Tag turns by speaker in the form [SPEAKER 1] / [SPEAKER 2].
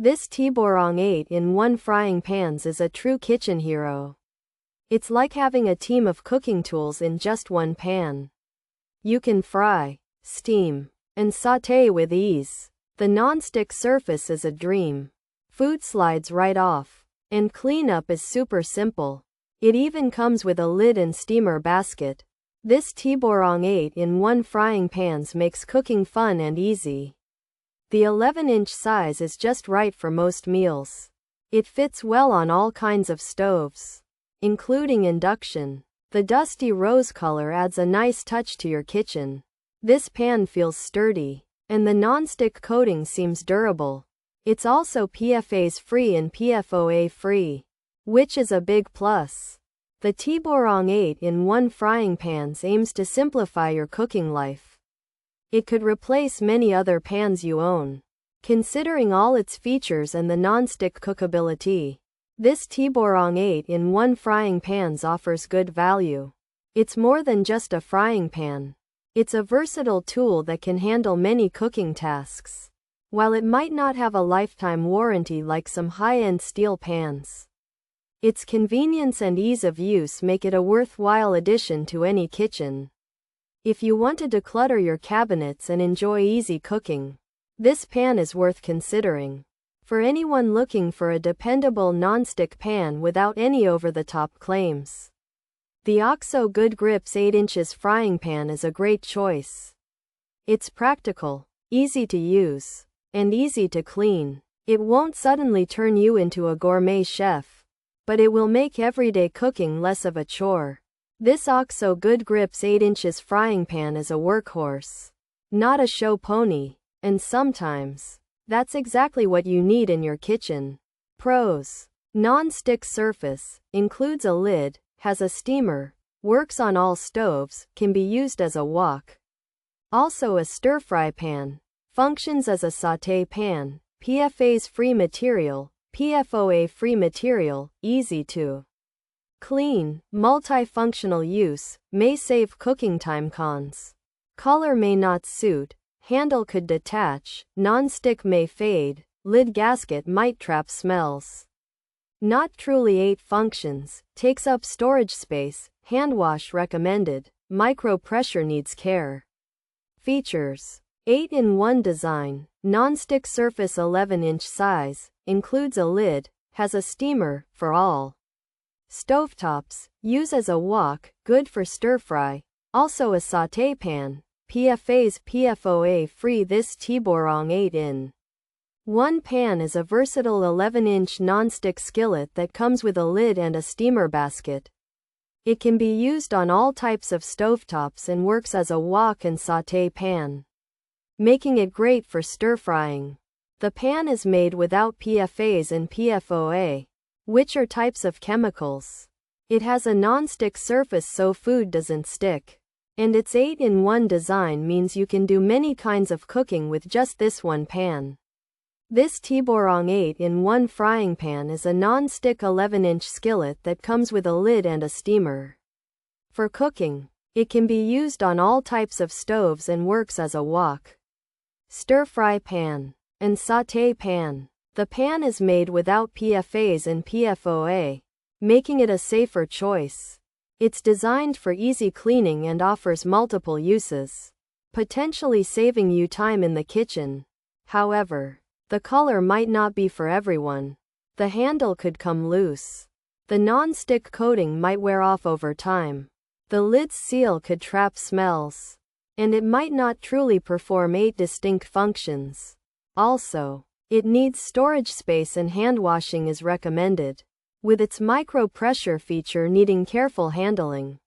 [SPEAKER 1] This Tiborang 8-in-1 frying pans is a true kitchen hero. It's like having a team of cooking tools in just one pan. You can fry, steam, and sauté with ease. The non-stick surface is a dream. Food slides right off, and cleanup is super simple. It even comes with a lid and steamer basket. This Tiborang 8-in-1 frying pans makes cooking fun and easy. The 11-inch size is just right for most meals. It fits well on all kinds of stoves, including induction. The dusty rose color adds a nice touch to your kitchen. This pan feels sturdy, and the non-stick coating seems durable. It's also PFAS-free and PFOA-free, which is a big plus. The Tiborang 8-in-1 frying pans aims to simplify your cooking life. It could replace many other pans you own. Considering all its features and the non-stick cookability, this Tiborang 8-in-1 frying pans offers good value. It's more than just a frying pan. It's a versatile tool that can handle many cooking tasks. While it might not have a lifetime warranty like some high-end steel pans, its convenience and ease of use make it a worthwhile addition to any kitchen. If you want to declutter your cabinets and enjoy easy cooking, this pan is worth considering. For anyone looking for a dependable non-stick pan without any over-the-top claims, the OXO Good Grips 8 inches frying pan is a great choice. It's practical, easy to use, and easy to clean. It won't suddenly turn you into a gourmet chef, but it will make everyday cooking less of a chore. This OXO Good Grips 8 inches frying pan is a workhorse, not a show pony, and sometimes, that's exactly what you need in your kitchen. Pros: non-stick surface, includes a lid, has a steamer, works on all stoves, can be used as a wok. Also a stir-fry pan, functions as a sauté pan, PFAS-free material, PFOA-free material, easy to clean, multifunctional use, may save cooking time. Cons: color may not suit, handle could detach, non-stick may fade, lid gasket might trap smells. Not truly 8 functions, takes up storage space, hand wash recommended, micro pressure needs care. Features: 8-in-1 design, non-stick surface 11-inch size, includes a lid, has a steamer, for all stovetops, use as a wok, good for stir-fry, also a sauté pan, PFAS-PFOA-free. This Tiborang 8-in-1 pan is a versatile 11-inch non-stick skillet that comes with a lid and a steamer basket. It can be used on all types of stovetops and works as a wok and sauté pan, making it great for stir-frying. The pan is made without PFAS and PFOA, which are types of chemicals. It has a non-stick surface so food doesn't stick. And its 8-in-1 design means you can do many kinds of cooking with just this one pan. This Tiborang 8-in-1 frying pan is a non-stick 11-inch skillet that comes with a lid and a steamer. For cooking, it can be used on all types of stoves and works as a wok, stir-fry pan, and sauté pan. The pan is made without PFAS and PFOA, making it a safer choice. It's designed for easy cleaning and offers multiple uses, potentially saving you time in the kitchen. However, the color might not be for everyone. The handle could come loose. The non-stick coating might wear off over time. The lid's seal could trap smells, and it might not truly perform 8 distinct functions. Also, it needs storage space and hand washing is recommended, with its micro pressure feature needing careful handling.